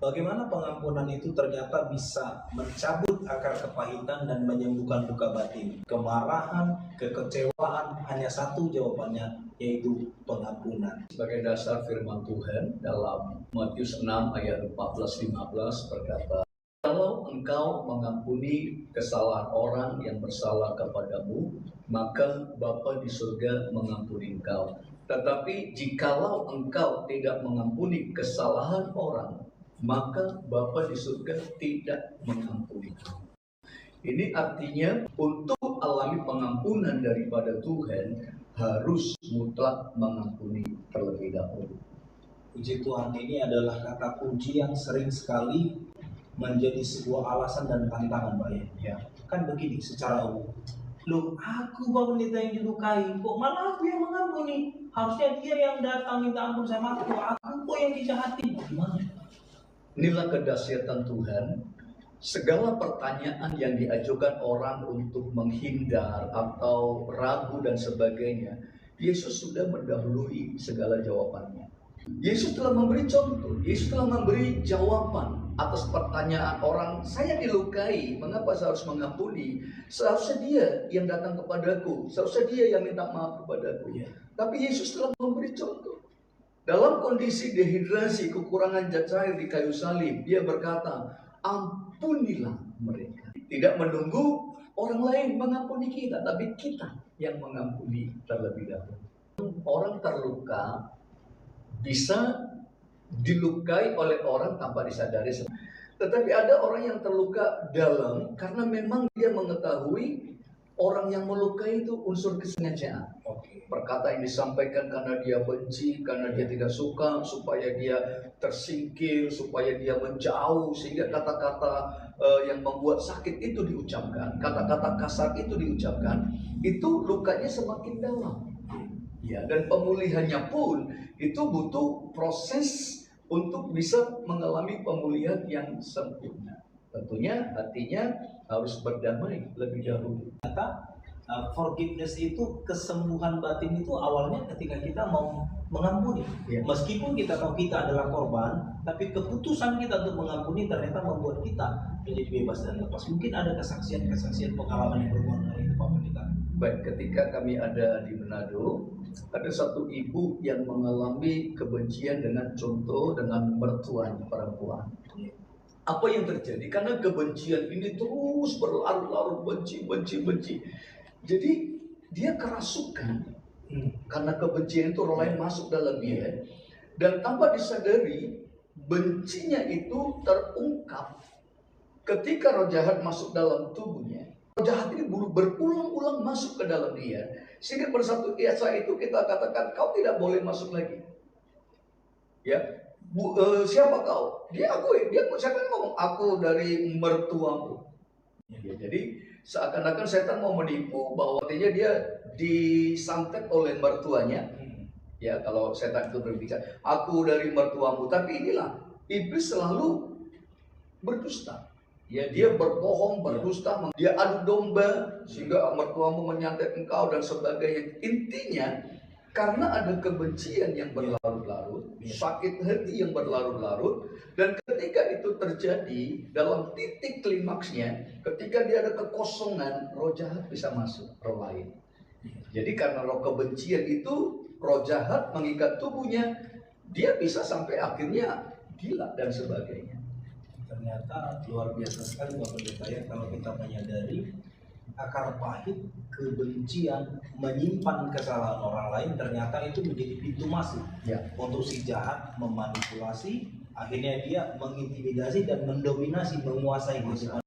Bagaimana pengampunan itu ternyata bisa mencabut akar kepahitan dan menyembuhkan luka batin. Kemarahan, kekecewaan, hanya satu jawabannya, yaitu pengampunan. Sebagai dasar firman Tuhan dalam Matius 6 ayat 14-15 berkata, "Kalau engkau mengampuni kesalahan orang yang bersalah kepadamu, maka Bapa di surga mengampuni engkau. Tetapi jikalau engkau tidak mengampuni kesalahan orang, maka Bapa di surga tidak mengampuni engkau." Ini artinya untuk alami pengampunan daripada Tuhan harus mutlak mengampuni terlebih dahulu. Puji Tuhan, ini adalah kata kunci yang sering sekali menjadi sebuah alasan dan tantangan, Pak ya. Kan begini secara umum. Loh, aku Pak Pendeta yang dilukai, kok malah aku yang mengampuni? Harusnya dia yang datang minta ampun sama aku kok yang dijahatin. Gimana? Inilah kedahsyatan Tuhan. Segala pertanyaan yang diajukan orang untuk menghindar atau ragu dan sebagainya, Yesus sudah mendahului segala jawabannya. Yesus telah memberi contoh, Yesus telah memberi jawaban atas pertanyaan orang, saya dilukai, mengapa saya harus mengampuni? Seharusnya dia yang datang kepadaku, seharusnya dia yang minta maaf kepadaku. Tapi Yesus telah memberi contoh. Dalam kondisi dehidrasi, kekurangan zat cair di kayu salib, dia berkata, ampunilah mereka. Tidak menunggu orang lain mengampuni kita, tapi kita yang mengampuni terlebih dahulu. Orang terluka bisa dilukai oleh orang tanpa disadari. Tetapi ada orang yang terluka dalam karena memang dia mengetahui orang yang melukai itu unsur kesengajaan. Perkata yang disampaikan karena dia benci, karena dia tidak suka, supaya dia tersingkir, supaya dia menjauh, sehingga kata-kata yang membuat sakit itu diucapkan, kata-kata kasar itu diucapkan, itu lukanya semakin dalam. Ya, dan pemulihannya pun itu butuh proses untuk bisa mengalami pemulihan yang sempurna. Tentunya artinya harus berdamai lebih dahulu. Forgiveness itu, kesembuhan batin itu awalnya ketika kita mau mengampuni. Meskipun kita tahu kita adalah korban, tapi keputusan kita untuk mengampuni ternyata membuat kita menjadi bebas dan lepas. Mungkin ada kesaksian-kesaksian pengalaman yang berbeda dari itu, Pak Pendeta. Baik, ketika kami ada di Manado, ada satu ibu yang mengalami kebencian dengan mertuanya perempuan. Apa yang terjadi? Karena kebencian ini terus berlarut-larut, benci. Jadi dia kerasukan karena kebencian itu roh lain masuk dalam dia, dan tanpa disadari bencinya itu terungkap ketika roh jahat masuk dalam tubuhnya. Roh jahat ini berulang-ulang masuk ke dalam dia, sehingga pada satu saat itu kita katakan kau tidak boleh masuk lagi. Ya, siapa kau? Dia siapa yang ngomong? Aku dari mertuamu. Ya, jadi seakan-akan setan mau menipu bahwa artinya dia disantet oleh mertuanya. Ya, kalau setan itu berbicara, aku dari mertuamu. Tapi inilah, iblis selalu berdusta. Ya, dia berbohong, berdusta, dia adu domba sehingga mertuamu menyantet engkau dan sebagainya. Intinya karena ada kebencian yang berlarut-larut, sakit hati yang berlarut-larut, dan ketika itu terjadi dalam titik klimaksnya, ketika dia ada kekosongan, roh jahat bisa masuk, roh lain. Jadi karena roh kebencian itu, roh jahat mengikat tubuhnya, dia bisa sampai akhirnya gila dan sebagainya. Ternyata luar biasa sekali Bapak Pendeta ya, kalau kita menyadari akar pahit, kebencian, menyimpan kesalahan orang lain, ternyata itu menjadi pintu masuk untuk si jahat memanipulasi, akhirnya dia mengintimidasi dan mendominasi, menguasai kehidupan